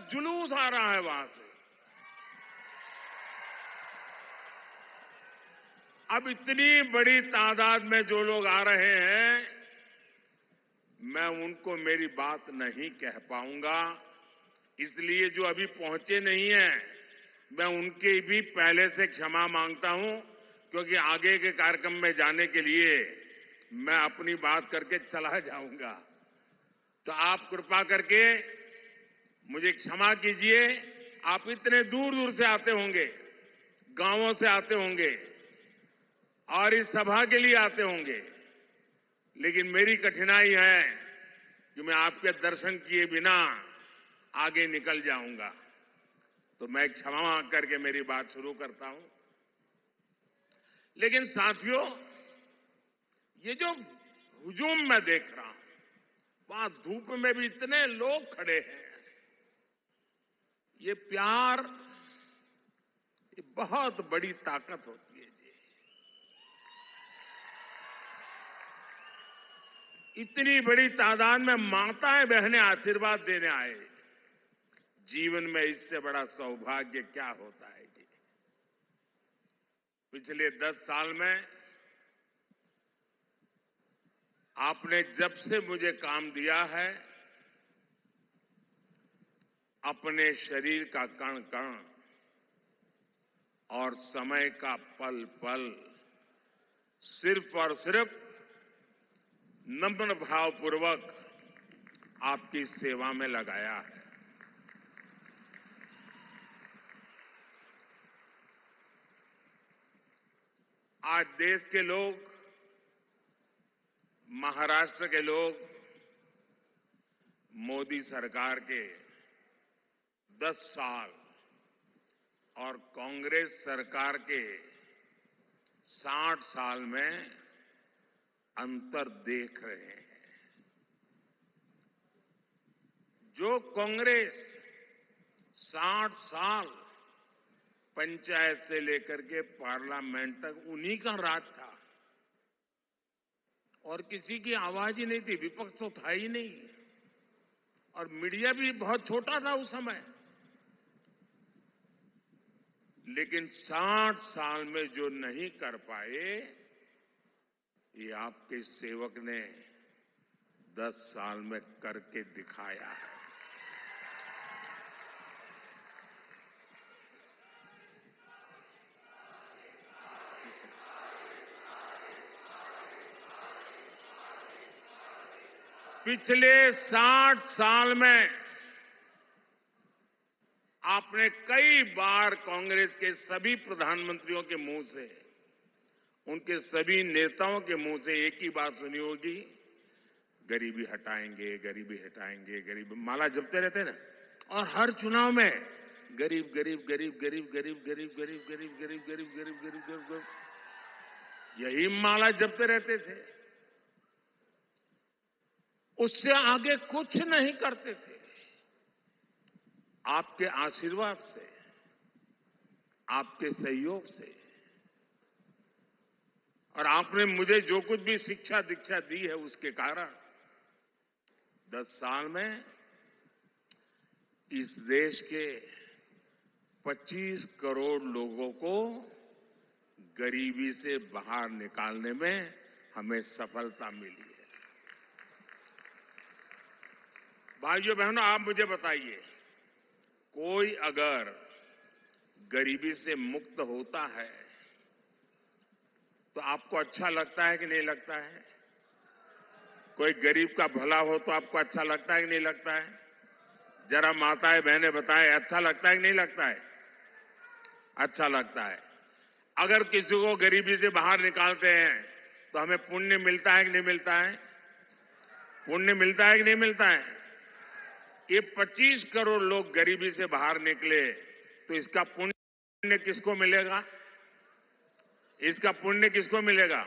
जुलूस आ रहा है वहां से। अब इतनी बड़ी तादाद में जो लोग आ रहे हैं, मैं उनको मेरी बात नहीं कह पाऊंगा, इसलिए जो अभी पहुंचे नहीं हैं, मैं उनकी भी पहले से क्षमा मांगता हूं, क्योंकि आगे के कार्यक्रम में जाने के लिए मैं अपनी बात करके चला जाऊंगा। तो आप कृपा करके मुझे क्षमा कीजिए। आप इतने दूर दूर से आते होंगे, गांवों से आते होंगे और इस सभा के लिए आते होंगे, लेकिन मेरी कठिनाई है कि मैं आपके दर्शन किए बिना आगे निकल जाऊंगा। तो मैं क्षमा मांग करके मेरी बात शुरू करता हूं। लेकिन साथियों, ये जो हुजूम मैं देख रहा हूं, वहां धूप में भी इतने लोग खड़े हैं, ये प्यार, ये बहुत बड़ी ताकत होती है जी। इतनी बड़ी तादाद में माताएं बहनें आशीर्वाद देने आए, जीवन में इससे बड़ा सौभाग्य क्या होता है जी। पिछले 10 साल में आपने जब से मुझे काम दिया है, अपने शरीर का कण कण और समय का पल पल सिर्फ और सिर्फ नम्र भावपूर्वक आपकी सेवा में लगाया है। आज देश के लोग, महाराष्ट्र के लोग मोदी सरकार के 10 साल और कांग्रेस सरकार के 60 साल में अंतर देख रहे हैं। जो कांग्रेस 60 साल पंचायत से लेकर के पार्लियामेंट तक उन्हीं का राज था और किसी की आवाज ही नहीं थी, विपक्ष तो था ही नहीं, और मीडिया भी बहुत छोटा था उस समय। लेकिन 60 साल में जो नहीं कर पाए, ये आपके सेवक ने 10 साल में करके दिखाया है। पिछले 60 साल में आपने कई बार कांग्रेस के सभी प्रधानमंत्रियों के मुंह से, उनके सभी नेताओं के मुंह से एक ही बात सुनी होगी, गरीबी हटाएंगे, गरीबी हटाएंगे, गरीब माला जपते रहते ना, और हर चुनाव में गरीब गरीब गरीब गरीब गरीब गरीब गरीब गरीब गरीब गरीब गरीब गरीब गरीब, यही माला जपते रहते थे। उससे आगे कुछ नहीं करते थे। आपके आशीर्वाद से, आपके सहयोग से, और आपने मुझे जो कुछ भी शिक्षा दीक्षा दी है, उसके कारण 10 साल में इस देश के 25 करोड़ लोगों को गरीबी से बाहर निकालने में हमें सफलता मिली है। भाइयों बहनों, आप मुझे बताइए, कोई अगर गरीबी से मुक्त होता है तो आपको अच्छा लगता है कि नहीं लगता है? कोई गरीब का भला हो तो आपको अच्छा लगता है कि नहीं लगता है? जरा माताएं बहनें बताएं, अच्छा लगता है कि नहीं लगता है? अच्छा लगता है। अगर किसी को गरीबी से बाहर निकालते हैं तो हमें पुण्य मिलता है कि नहीं मिलता है? पुण्य मिलता है कि नहीं मिलता है? ये 25 करोड़ लोग गरीबी से बाहर निकले तो इसका पुण्य किसको मिलेगा? इसका पुण्य किसको मिलेगा?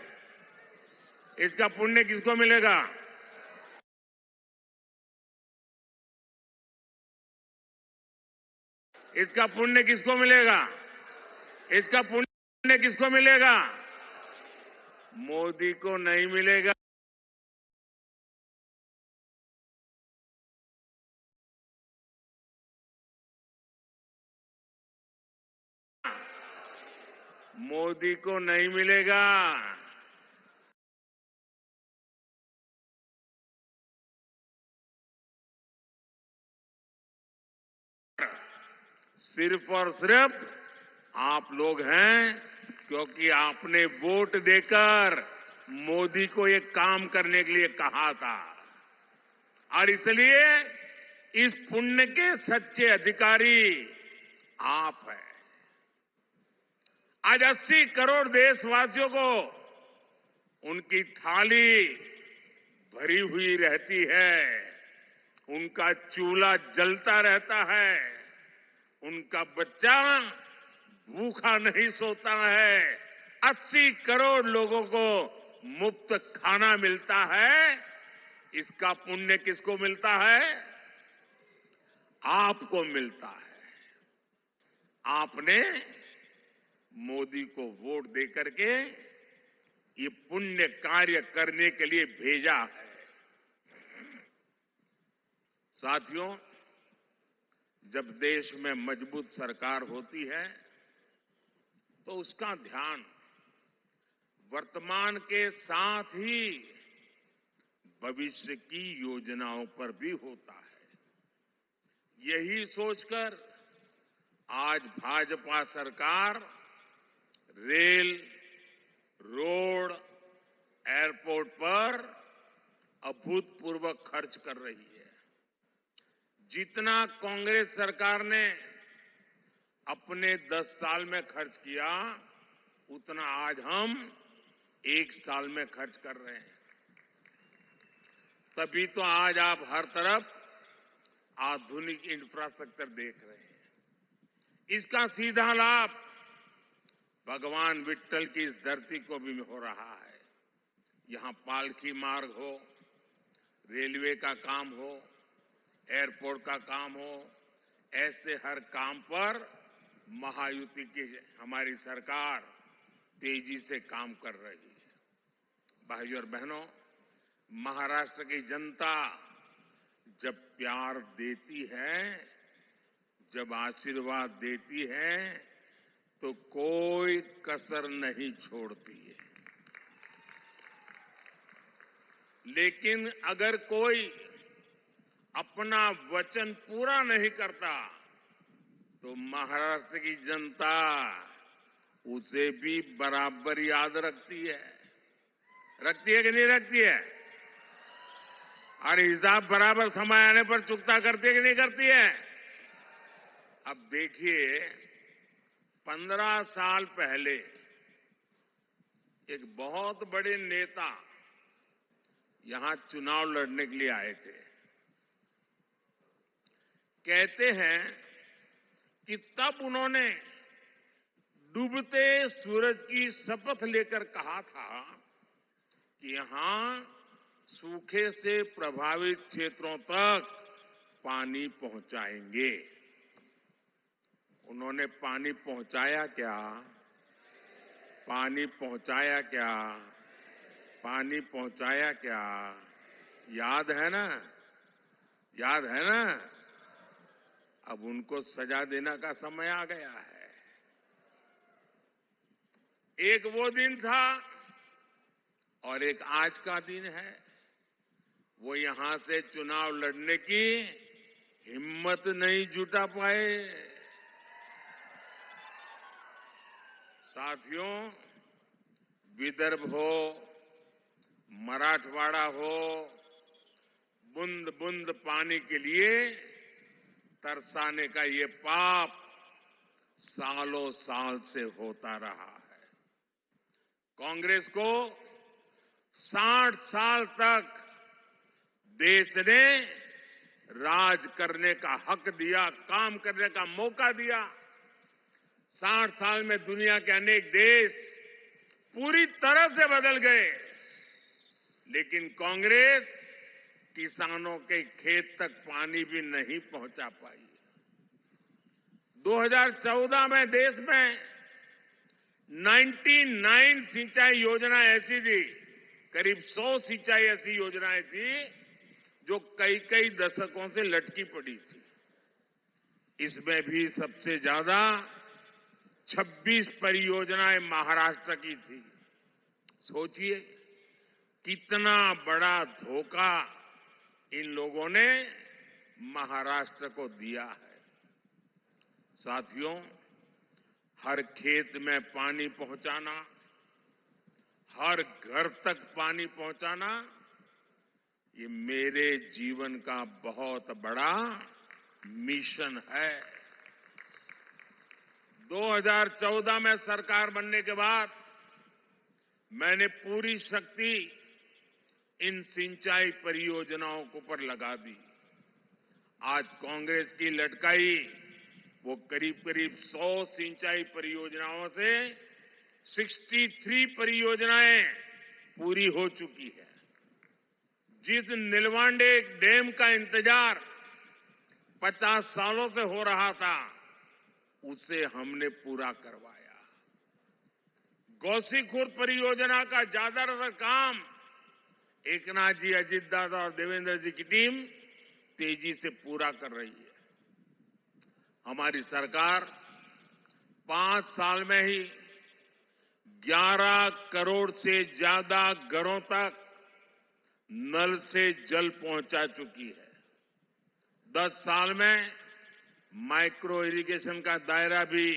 इसका पुण्य किसको मिलेगा? इसका पुण्य किसको मिलेगा? इसका पुण्य किसको मिलेगा? मोदी को नहीं मिलेगा। मोदी को नहीं मिलेगा। सिर्फ और सिर्फ आप लोग हैं, क्योंकि आपने वोट देकर मोदी को ये काम करने के लिए कहा था और इसलिए इस पुण्य के सच्चे अधिकारी आप हैं। आज 80 करोड़ देशवासियों को उनकी थाली भरी हुई रहती है, उनका चूल्हा जलता रहता है, उनका बच्चा भूखा नहीं सोता है, 80 करोड़ लोगों को मुफ्त खाना मिलता है। इसका पुण्य किसको मिलता है? आपको मिलता है। आपने मोदी को वोट देकर के ये पुण्य कार्य करने के लिए भेजा है। साथियों, जब देश में मजबूत सरकार होती है तो उसका ध्यान वर्तमान के साथ ही भविष्य की योजनाओं पर भी होता है। यही सोचकर आज भाजपा सरकार रेल, रोड, एयरपोर्ट पर अभूतपूर्व खर्च कर रही है। जितना कांग्रेस सरकार ने अपने 10 साल में खर्च किया, उतना आज हम 1 साल में खर्च कर रहे हैं। तभी तो आज आप हर तरफ आधुनिक इंफ्रास्ट्रक्चर देख रहे हैं। इसका सीधा लाभ भगवान विट्ठल की इस धरती को भी हो रहा है। यहां पालकी मार्ग हो, रेलवे का काम हो, एयरपोर्ट का काम हो, ऐसे हर काम पर महायुति की हमारी सरकार तेजी से काम कर रही है। भाइयों और बहनों, महाराष्ट्र की जनता जब प्यार देती है, जब आशीर्वाद देती है, तो कोई कसर नहीं छोड़ती है। लेकिन अगर कोई अपना वचन पूरा नहीं करता तो महाराष्ट्र की जनता उसे भी बराबर याद रखती है। रखती है कि नहीं रखती है? और हिसाब बराबर समय आने पर चुकता करती है कि नहीं करती है? अब देखिए, 15 साल पहले एक बहुत बड़े नेता यहां चुनाव लड़ने के लिए आए थे। कहते हैं कि तब उन्होंने डूबते सूरज की शपथ लेकर कहा था कि यहां सूखे से प्रभावित क्षेत्रों तक पानी पहुंचाएंगे। उन्होंने पानी पहुंचाया क्या? पानी पहुंचाया क्या? पानी पहुंचाया क्या? याद है ना? याद है ना? अब उनको सजा देने का समय आ गया है। एक वो दिन था और एक आज का दिन है। वो यहां से चुनाव लड़ने की हिम्मत नहीं जुटा पाए। साथियों, विदर्भ हो, मराठवाड़ा हो, बूंद बूंद पानी के लिए तरसाने का ये पाप सालों साल से होता रहा है। कांग्रेस को 60 साल तक देश ने राज करने का हक दिया, काम करने का मौका दिया। 60 साल में दुनिया के अनेक देश पूरी तरह से बदल गए, लेकिन कांग्रेस किसानों के खेत तक पानी भी नहीं पहुंचा पाई। 2014 में देश में 99 सिंचाई योजना ऐसी थी, करीब 100 सिंचाई ऐसी योजनाएं थी जो कई कई दशकों से लटकी पड़ी थी। इसमें भी सबसे ज्यादा 26 परियोजनाएं महाराष्ट्र की थी। सोचिए कितना बड़ा धोखा इन लोगों ने महाराष्ट्र को दिया है। साथियों, हर खेत में पानी पहुंचाना, हर घर तक पानी पहुंचाना, ये मेरे जीवन का बहुत बड़ा मिशन है। 2014 में सरकार बनने के बाद मैंने पूरी शक्ति इन सिंचाई परियोजनाओं के ऊपर लगा दी। आज कांग्रेस की लटकाई वो करीब 100 सिंचाई परियोजनाओं से 63 परियोजनाएं पूरी हो चुकी है। जिस नीलवांडे डैम का इंतजार 50 सालों से हो रहा था, उसे हमने पूरा करवाया। गौसीखुर्द परियोजना का ज्यादातर काम एकनाथ जी, अजित दादा और देवेंद्र जी की टीम तेजी से पूरा कर रही है। हमारी सरकार 5 साल में ही 11 करोड़ से ज्यादा घरों तक नल से जल पहुंचा चुकी है। 10 साल में माइक्रो इरिगेशन का दायरा भी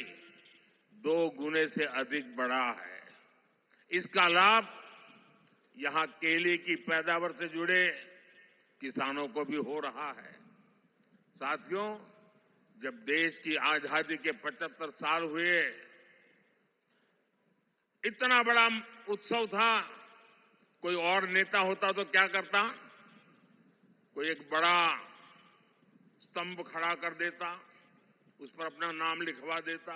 2 गुने से अधिक बढ़ा है। इसका लाभ यहां केले की पैदावार से जुड़े किसानों को भी हो रहा है। साथियों, जब देश की आजादी के 75 साल हुए, इतना बड़ा उत्सव था, कोई और नेता होता तो क्या करता? कोई एक बड़ा स्तंभ खड़ा कर देता, उस पर अपना नाम लिखवा देता,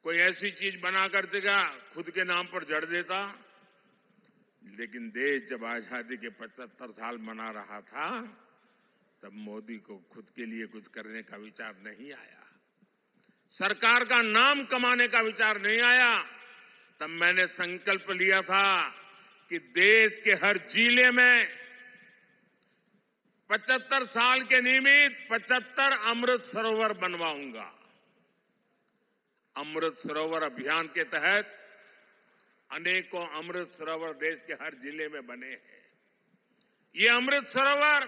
कोई ऐसी चीज बनाकर देगा खुद के नाम पर जड़ देता। लेकिन देश जब आजादी के 75 साल मना रहा था, तब मोदी को खुद के लिए कुछ करने का विचार नहीं आया, सरकार का नाम कमाने का विचार नहीं आया। तब मैंने संकल्प लिया था कि देश के हर जिले में 75 साल के निमित्त 75 अमृत सरोवर बनवाऊंगा। अमृत सरोवर अभियान के तहत अनेकों अमृत सरोवर देश के हर जिले में बने हैं। ये अमृत सरोवर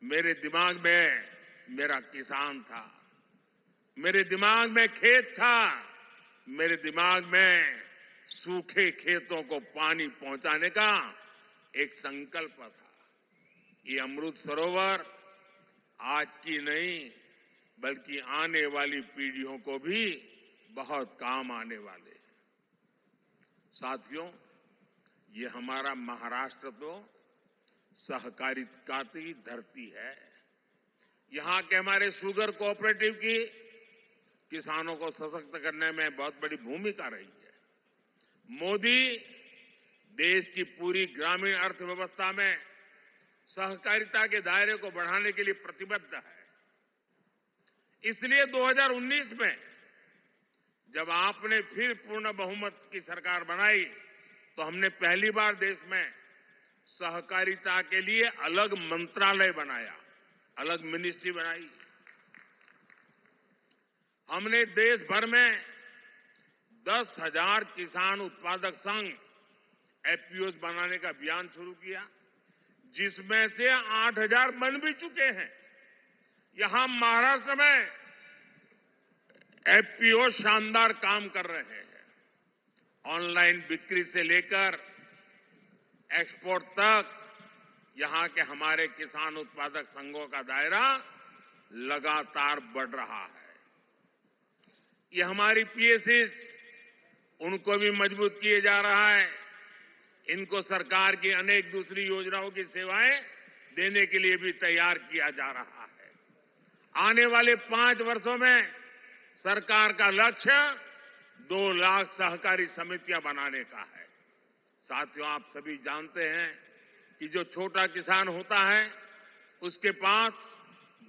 मेरे दिमाग में मेरा किसान था, मेरे दिमाग में खेत था, मेरे दिमाग में सूखे खेतों को पानी पहुंचाने का एक संकल्प था। ये अमृत सरोवर आज की नहीं बल्कि आने वाली पीढ़ियों को भी बहुत काम आने वाले हैं। साथियों, ये हमारा महाराष्ट्र तो सहकारिता की धरती है। यहां के हमारे शुगर कोऑपरेटिव की किसानों को सशक्त करने में बहुत बड़ी भूमिका रही है। मोदी देश की पूरी ग्रामीण अर्थव्यवस्था में सहकारिता के दायरे को बढ़ाने के लिए प्रतिबद्ध है। इसलिए 2019 में जब आपने फिर पूर्ण बहुमत की सरकार बनाई, तो हमने पहली बार देश में सहकारिता के लिए अलग मंत्रालय बनाया, अलग मिनिस्ट्री बनाई। हमने देश भर में 10,000 किसान उत्पादक संघ एफपीओज बनाने का अभियान शुरू किया, जिसमें से 8,000 बन भी चुके हैं। यहां महाराष्ट्र में एफपीओ शानदार काम कर रहे हैं। ऑनलाइन बिक्री से लेकर एक्सपोर्ट तक यहां के हमारे किसान उत्पादक संघों का दायरा लगातार बढ़ रहा है। ये हमारी पीएसएस, उनको भी मजबूत किए जा रहा है। इनको सरकार की अनेक दूसरी योजनाओं की सेवाएं देने के लिए भी तैयार किया जा रहा है। आने वाले 5 वर्षों में सरकार का लक्ष्य 2 लाख सहकारी समितियां बनाने का है। साथियों, आप सभी जानते हैं कि जो छोटा किसान होता है, उसके पास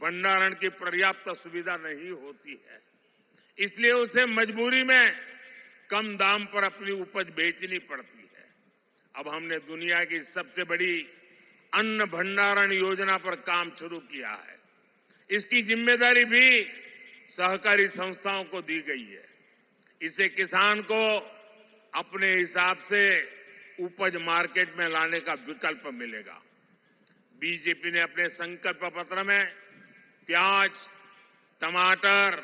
भंडारण की पर्याप्त सुविधा नहीं होती है। इसलिए उसे मजबूरी में कम दाम पर अपनी उपज बेचनी पड़ती है। अब हमने दुनिया की सबसे बड़ी अन्न भंडारण योजना पर काम शुरू किया है। इसकी जिम्मेदारी भी सहकारी संस्थाओं को दी गई है। इससे किसान को अपने हिसाब से उपज मार्केट में लाने का विकल्प मिलेगा। बीजेपी ने अपने संकल्प पत्र में प्याज, टमाटर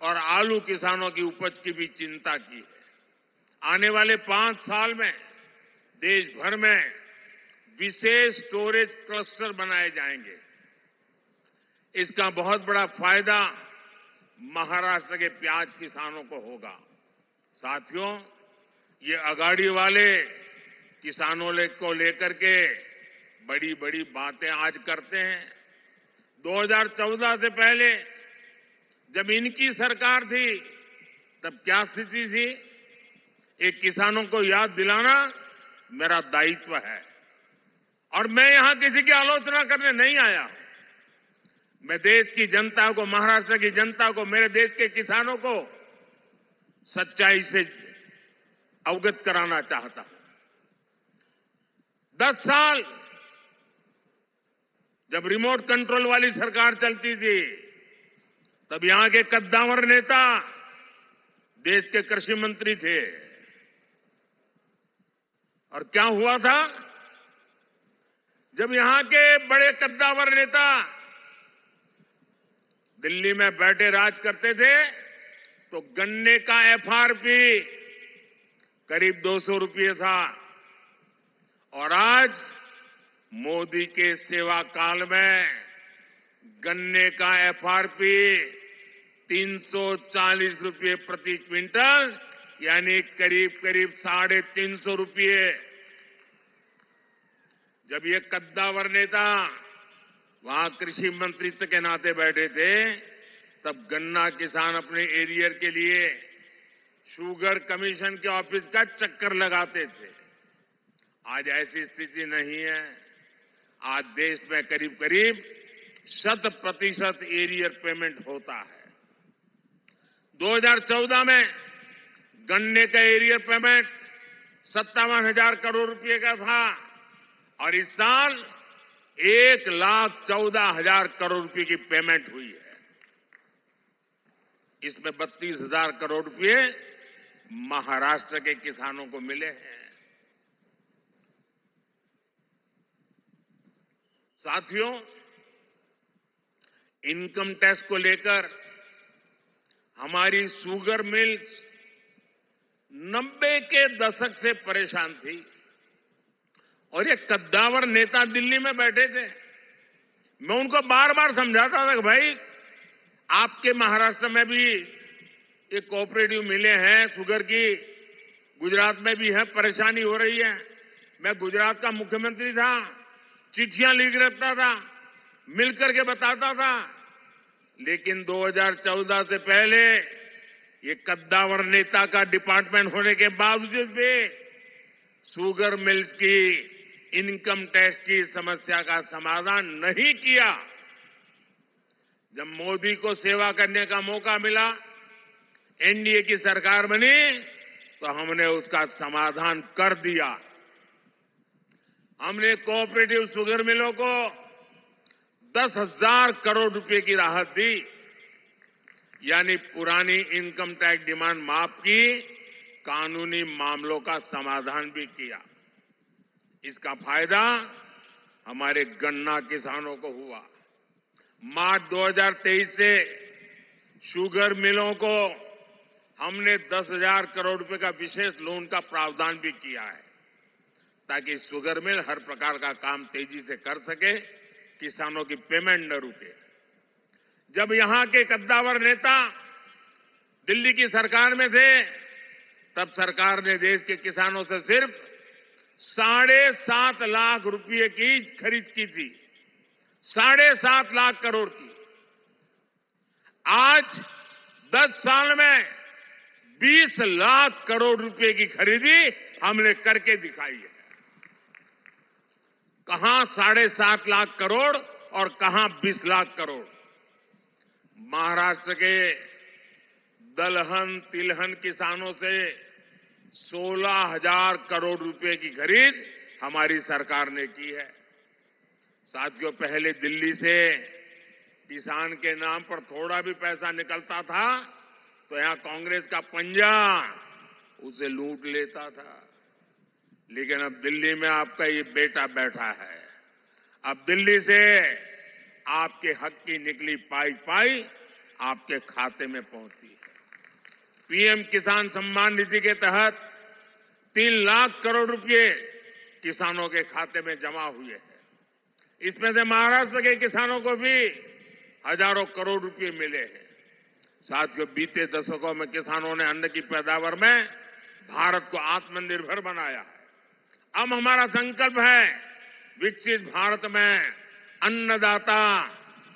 और आलू किसानों की उपज की भी चिंता की है। आने वाले 5 साल में देश भर में विशेष स्टोरेज क्लस्टर बनाए जाएंगे। इसका बहुत बड़ा फायदा महाराष्ट्र के प्याज किसानों को होगा। साथियों, ये अगाड़ी वाले किसानों को लेकर के बड़ी बड़ी बातें आज करते हैं। 2014 से पहले जब इनकी सरकार थी तब क्या स्थिति थी, एक किसानों को याद दिलाना मेरा दायित्व है। और मैं यहां किसी की आलोचना करने नहीं आया। मैं देश की जनता को, महाराष्ट्र की जनता को, मेरे देश के किसानों को सच्चाई से अवगत कराना चाहता हूं। 10 साल जब रिमोट कंट्रोल वाली सरकार चलती थी तब यहां के कद्दावर नेता देश के कृषि मंत्री थे। और क्या हुआ था, जब यहां के बड़े कद्दावर नेता दिल्ली में बैठे राज करते थे तो गन्ने का एफआरपी करीब 200 रुपये था। और आज मोदी के सेवा काल में गन्ने का एफआरपी 340 रुपये प्रति क्विंटल, यानी करीब करीब 350 रुपये। जब ये कद्दावर नेता वहां कृषि मंत्रित्व के नाते बैठे थे तब गन्ना किसान अपने एरियर के लिए शुगर कमीशन के ऑफिस का चक्कर लगाते थे। आज ऐसी स्थिति नहीं है। आज देश में करीब करीब 100% एरियर पेमेंट होता है। 2014 में गन्ने का एरियर पेमेंट 57,000 करोड़ रुपए का था और इस साल 1,14,000 करोड़ रुपए की पेमेंट हुई है। इसमें 32,000 करोड़ रुपए महाराष्ट्र के किसानों को मिले हैं। साथियों, इनकम टैक्स को लेकर हमारी शुगर मिल्स 90 के दशक से परेशान थी और ये कद्दावर नेता दिल्ली में बैठे थे। मैं उनको बार बार समझाता था कि भाई, आपके महाराष्ट्र में भी ये कोऑपरेटिव मिलें हैं शुगर की, गुजरात में भी है, परेशानी हो रही है। मैं गुजरात का मुख्यमंत्री था, चिट्ठियां लिख रखता था, मिलकर के बताता था। लेकिन 2014 से पहले ये कद्दावर नेता का डिपार्टमेंट होने के बावजूद भी शुगर मिल्स की इनकम टैक्स की समस्या का समाधान नहीं किया। जब मोदी को सेवा करने का मौका मिला, एनडीए की सरकार बनी, तो हमने उसका समाधान कर दिया। हमने कोऑपरेटिव शुगर मिलों को 10,000 करोड़ रुपए की राहत दी, यानी पुरानी इनकम टैक्स डिमांड माफ की, कानूनी मामलों का समाधान भी किया। इसका फायदा हमारे गन्ना किसानों को हुआ। मार्च 2023 से शुगर मिलों को हमने 10,000 करोड़ रुपए का विशेष लोन का प्रावधान भी किया है, ताकि शुगर मिल हर प्रकार का काम तेजी से कर सके, किसानों की पेमेंट न रुके। जब यहां के कद्दावर नेता दिल्ली की सरकार में थे, तब सरकार ने देश के किसानों से सिर्फ 7.5 लाख रुपए की खरीद की थी, 7.5 लाख करोड़ की। आज 10 साल में 20 लाख करोड़ रुपए की खरीदी हमने करके दिखाई है। कहां 7.5 लाख करोड़ और कहां 20 लाख करोड़। महाराष्ट्र के दलहन तिलहन किसानों से 16,000 करोड़ रुपए की खरीद हमारी सरकार ने की है। साथियों, पहले दिल्ली से किसान के नाम पर थोड़ा भी पैसा निकलता था तो यहां कांग्रेस का पंजा उसे लूट लेता था। लेकिन अब दिल्ली में आपका ये बेटा बैठा है। अब दिल्ली से आपके हक की निकली पाई पाई आपके खाते में पहुंचती है। पीएम किसान सम्मान निधि के तहत 3 लाख करोड़ रुपए किसानों के खाते में जमा हुए हैं। इसमें से महाराष्ट्र के किसानों को भी हजारों करोड़ रुपए मिले हैं। साथियों, बीते दशकों में किसानों ने अन्न की पैदावार में भारत को आत्मनिर्भर बनाया है। अब हमारा संकल्प है विकसित भारत में अन्नदाता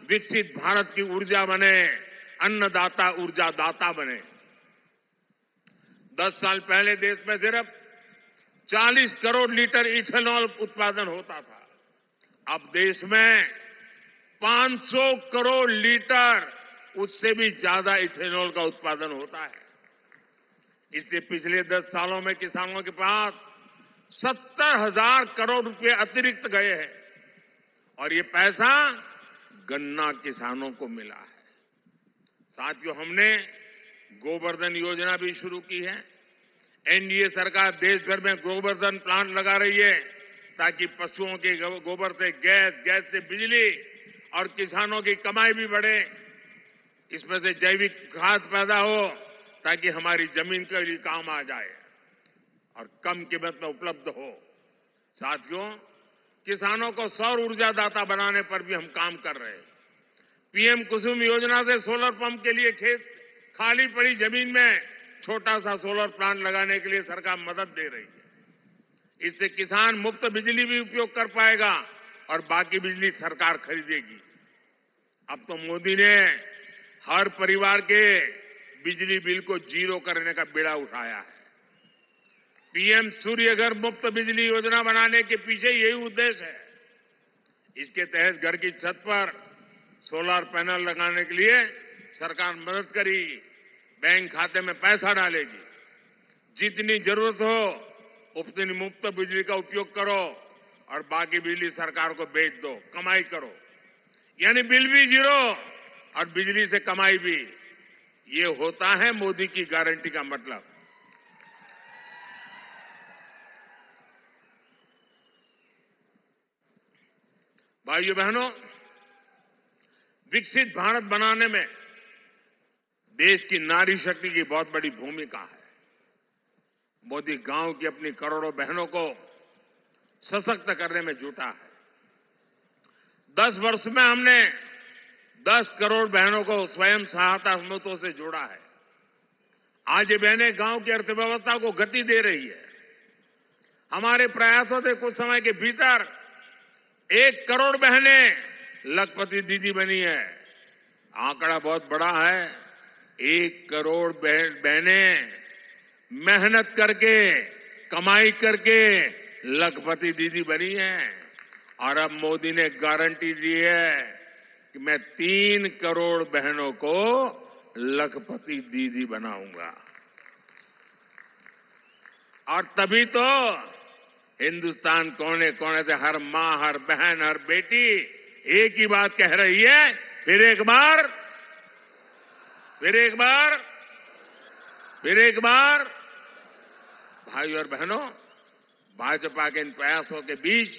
विकसित भारत की ऊर्जा बने, अन्नदाता ऊर्जा दाता बने। 10 साल पहले देश में सिर्फ 40 करोड़ लीटर इथेनॉल उत्पादन होता था। अब देश में 500 करोड़ लीटर उससे भी ज्यादा इथेनॉल का उत्पादन होता है। इससे पिछले 10 सालों में किसानों के पास 70,000 करोड़ रुपए अतिरिक्त गए हैं और ये पैसा गन्ना किसानों को मिला है। साथियों, हमने गोवर्धन योजना भी शुरू की है। एनडीए सरकार देश भर में गोवर्धन प्लांट लगा रही है ताकि पशुओं के गोबर से गैस से बिजली और किसानों की कमाई भी बढ़े। इसमें से जैविक खाद पैदा हो ताकि हमारी जमीन के लिए काम आ जाए और कम कीमत में उपलब्ध हो। साथियों, किसानों को सौर ऊर्जा दाता बनाने पर भी हम काम कर रहे हैं। पीएम कुसुम योजना से सोलर पंप के लिए खाली पड़ी जमीन में छोटा सा सोलर प्लांट लगाने के लिए सरकार मदद दे रही है। इससे किसान मुफ्त बिजली भी उपयोग कर पाएगा और बाकी बिजली सरकार खरीदेगी। अब तो मोदी ने हर परिवार के बिजली बिल को 0 करने का बीड़ा उठाया है। पीएम सूर्य घर मुफ्त बिजली योजना बनाने के पीछे यही उद्देश्य है। इसके तहत घर की छत पर सोलर पैनल लगाने के लिए सरकार मदद करेगी, बैंक खाते में पैसा डालेगी। जितनी जरूरत हो उतनी मुफ्त बिजली का उपयोग करो और बाकी बिजली सरकार को बेच दो, कमाई करो। यानी बिल भी 0 और बिजली से कमाई भी। ये होता है मोदी की गारंटी का मतलब। भाइयों बहनों, विकसित भारत बनाने में देश की नारी शक्ति की बहुत बड़ी भूमिका है। मोदी गांव की अपनी करोड़ों बहनों को सशक्त करने में जुटा है। 10 वर्ष में हमने 10 करोड़ बहनों को स्वयं सहायता समूहों से जोड़ा है। आज ये बहनें गांव की अर्थव्यवस्था को गति दे रही है। हमारे प्रयासों से कुछ समय के भीतर 1 करोड़ बहनें लखपति दीदी बनी है। आंकड़ा बहुत बड़ा है। 1 करोड़ बहनें मेहनत करके, कमाई करके लखपति दीदी बनी है। और अब मोदी ने गारंटी दी है कि मैं 3 करोड़ बहनों को लखपति दीदी बनाऊंगा। और तभी तो हिंदुस्तान कोने कोने से हर मां, हर बहन, हर बेटी एक ही बात कह रही है, फिर एक बार, फिर एक बार, फिर एक बार। भाइयों और बहनों, भाजपा के इन प्रयासों के बीच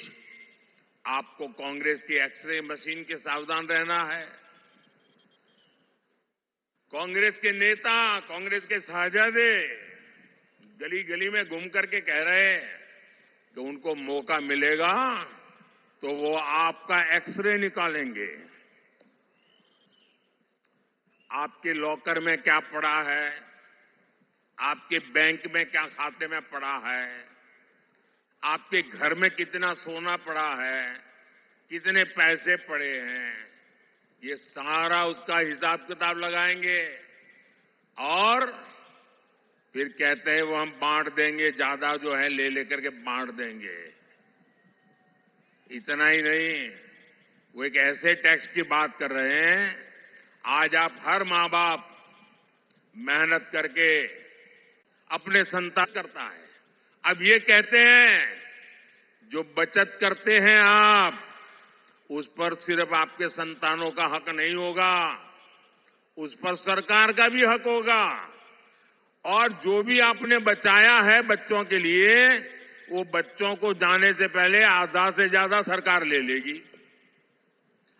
आपको कांग्रेस की एक्सरे मशीन के सावधान रहना है। कांग्रेस के नेता, कांग्रेस के साझादे गली गली में घूम करके कह रहे हैं कि उनको मौका मिलेगा तो वो आपका एक्सरे निकालेंगे। आपके लॉकर में क्या पड़ा है, आपके बैंक में क्या खाते में पड़ा है, आपके घर में कितना सोना पड़ा है, कितने पैसे पड़े हैं, ये सारा उसका हिसाब किताब लगाएंगे और फिर कहते हैं वो हम बांट देंगे, ज्यादा जो है ले लेकर के बांट देंगे। इतना ही नहीं, वो एक ऐसे टैक्स की बात कर रहे हैं, आज आप हर मां बाप मेहनत करके अपने संतान करता है। अब ये कहते हैं जो बचत करते हैं आप, उस पर सिर्फ आपके संतानों का हक नहीं होगा, उस पर सरकार का भी हक होगा। और जो भी आपने बचाया है बच्चों के लिए, वो बच्चों को जाने से पहले आधा से ज्यादा सरकार ले लेगी।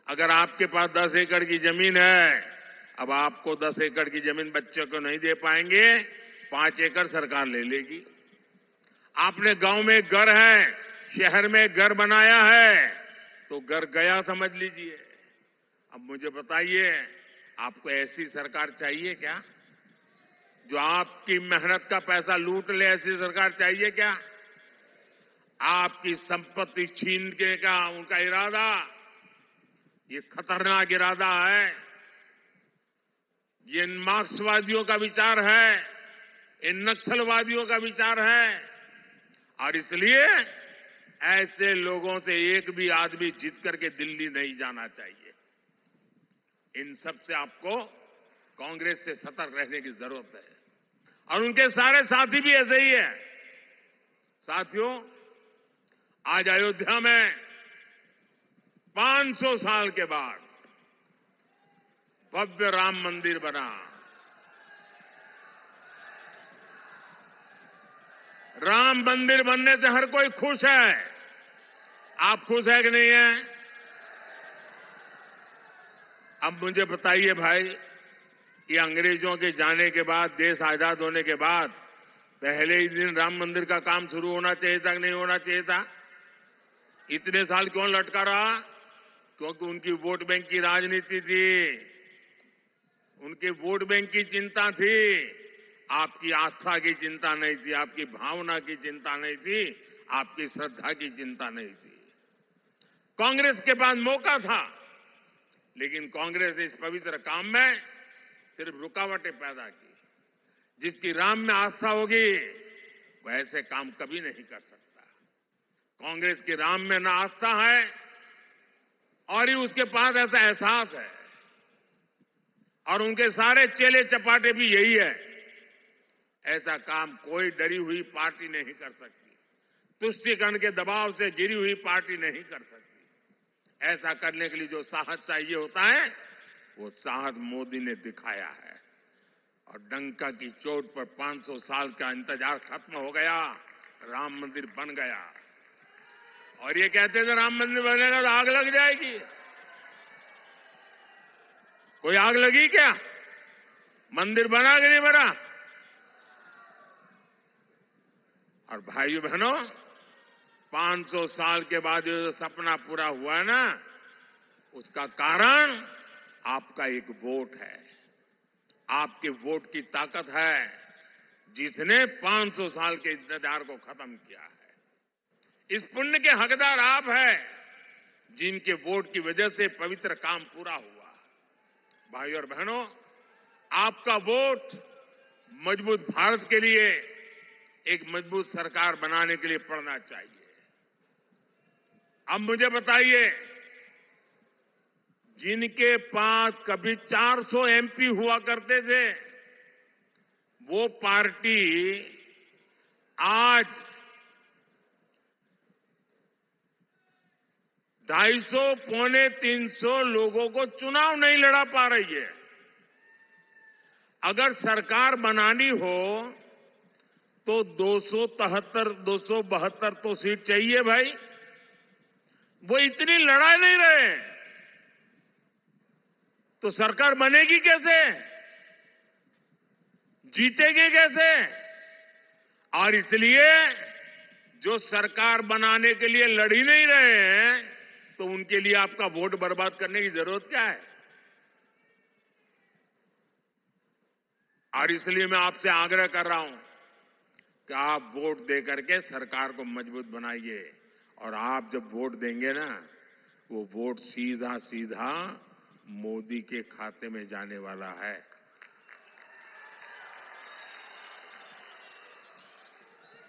अगर आपके पास 10 एकड़ की जमीन है, अब आपको 10 एकड़ की जमीन बच्चों को नहीं दे पाएंगे, 5 एकड़ सरकार ले लेगी। आपने गांव में घर है, शहर में घर बनाया है, तो घर गया समझ लीजिए। अब मुझे बताइए, आपको ऐसी सरकार चाहिए क्या जो आपकी मेहनत का पैसा लूट ले? ऐसी सरकार चाहिए क्या? आपकी संपत्ति छीनने का उनका इरादा, ये खतरनाक इरादा है। ये मार्क्सवादियों का विचार है, इन नक्सलवादियों का विचार है। और इसलिए ऐसे लोगों से एक भी आदमी जीत करके दिल्ली नहीं जाना चाहिए। इन सब से आपको कांग्रेस से सतर्क रहने की जरूरत है। और उनके सारे साथी भी ऐसे ही है। साथियों, आज अयोध्या में 500 साल के बाद भव्य राम मंदिर बना। राम मंदिर बनने से हर कोई खुश है। आप खुश है कि नहीं है? अब मुझे बताइए भाई, कि अंग्रेजों के जाने के बाद, देश आजाद होने के बाद पहले ही दिन राम मंदिर का काम शुरू होना चाहिए था कि नहीं होना चाहिए था? इतने साल क्यों लटका रहा? क्योंकि उनकी वोट बैंक की राजनीति थी, उनके वोट बैंक की चिंता थी, आपकी आस्था की चिंता नहीं थी, आपकी भावना की चिंता नहीं थी, आपकी श्रद्धा की चिंता नहीं थी। कांग्रेस के पास मौका था, लेकिन कांग्रेस ने इस पवित्र काम में सिर्फ रुकावटें पैदा की। जिसकी राम में आस्था होगी वो ऐसे काम कभी नहीं कर सकता। कांग्रेस की राम में ना आस्था है और ही उसके पास ऐसा एहसास है, और उनके सारे चेले चपाटे भी यही है। ऐसा काम कोई डरी हुई पार्टी नहीं कर सकती, तुष्टीकरण के दबाव से गिरी हुई पार्टी नहीं कर सकती। ऐसा करने के लिए जो साहस चाहिए होता है, वो साहस मोदी ने दिखाया है। और डंका की चोट पर 500 साल का इंतजार खत्म हो गया, राम मंदिर बन गया। और ये कहते थे राम मंदिर बनेगा तो आग लग जाएगी। कोई आग लगी क्या? मंदिर बना कि नहीं बना? और भाइयों बहनों, 500 साल के बाद जो सपना पूरा हुआ है ना, उसका कारण आपका एक वोट है। आपके वोट की ताकत है जिसने 500 साल के इंतजार को खत्म किया है। इस पुण्य के हकदार आप हैं, जिनके वोट की वजह से पवित्र काम पूरा हुआ। भाइयों और बहनों, आपका वोट मजबूत भारत के लिए, एक मजबूत सरकार बनाने के लिए पड़ना चाहिए। अब मुझे बताइए, जिनके पास कभी 400 एमपी हुआ करते थे, वो पार्टी आज 250, पौने 300 लोगों को चुनाव नहीं लड़ा पा रही है। अगर सरकार बनानी हो तो 272 तो सीट चाहिए भाई। वो इतनी लड़ा नहीं रहे, तो सरकार बनेगी कैसे? जीतेगी कैसे? और इसलिए जो सरकार बनाने के लिए लड़ ही नहीं रहे हैं, तो उनके लिए आपका वोट बर्बाद करने की जरूरत क्या है? और इसलिए मैं आपसे आग्रह कर रहा हूं कि आप वोट दे करके सरकार को मजबूत बनाइए। और आप जब वोट देंगे ना, वो वोट सीधा सीधा मोदी के खाते में जाने वाला है।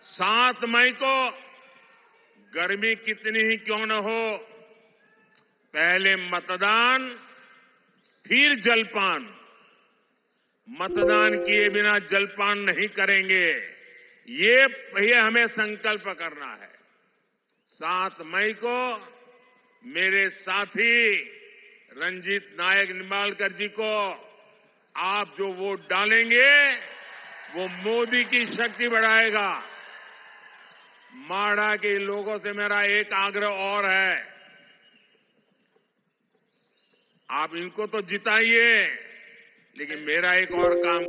7 मई को गर्मी कितनी ही क्यों न हो, पहले मतदान फिर जलपान। मतदान किए बिना जलपान नहीं करेंगे, ये हमें संकल्प करना है। 7 मई को मेरे साथी रंजीत नायक निंबाळकर जी को आप जो वोट डालेंगे वो मोदी की शक्ति बढ़ाएगा। माढ़ा के लोगों से मेरा एक आग्रह और है, आप इनको तो जिताइए, लेकिन मेरा एक और काम,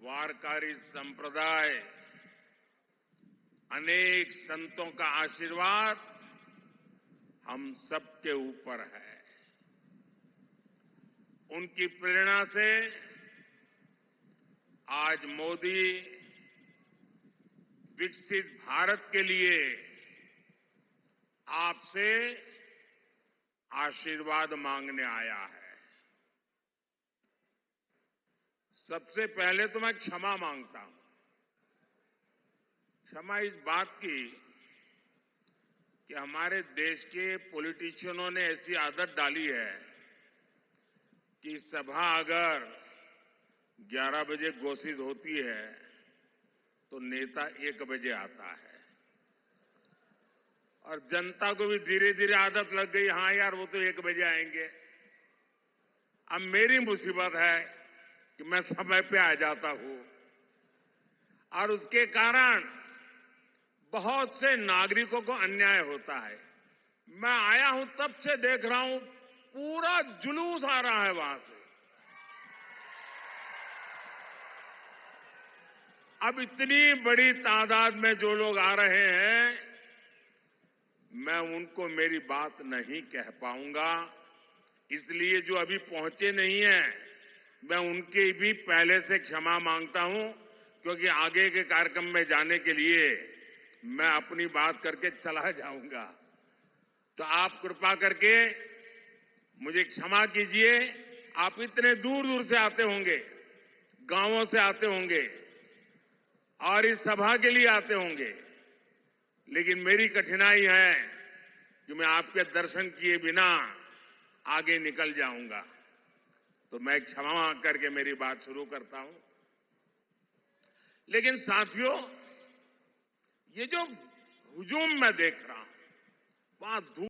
वारकरी संप्रदाय, अनेक संतों का आशीर्वाद हम सबके ऊपर है। उनकी प्रेरणा से आज मोदी विकसित भारत के लिए आपसे आशीर्वाद मांगने आया है। सबसे पहले तो मैं क्षमा मांगता हूं, क्षमा इस बात की कि हमारे देश के पॉलिटिशियनों ने ऐसी आदत डाली है कि सभा अगर 11 बजे घोषित होती है तो नेता 1 बजे आता है, और जनता को भी धीरे धीरे आदत लग गई, हां यार वो तो 1 बजे आएंगे। अब मेरी मुसीबत है कि मैं समय पे आ जाता हूं, और उसके कारण बहुत से नागरिकों को अन्याय होता है। मैं आया हूं तब से देख रहा हूं, पूरा जुलूस आ रहा है वहां से। अब इतनी बड़ी तादाद में जो लोग आ रहे हैं, मैं उनको मेरी बात नहीं कह पाऊंगा, इसलिए जो अभी पहुंचे नहीं हैं, मैं उनकी भी पहले से क्षमा मांगता हूं, क्योंकि आगे के कार्यक्रम में जाने के लिए मैं अपनी बात करके चला जाऊंगा। तो आप कृपा करके मुझे क्षमा कीजिए। आप इतने दूर दूर से आते होंगे, गांवों से आते होंगे और इस सभा के लिए आते होंगे, लेकिन मेरी कठिनाई है कि मैं आपके दर्शन किए बिना आगे निकल जाऊंगा। तो मैं क्षमा करके मेरी बात शुरू करता हूं। लेकिन साथियों, ये जो हुजूम मैं देख रहा हूं, वहां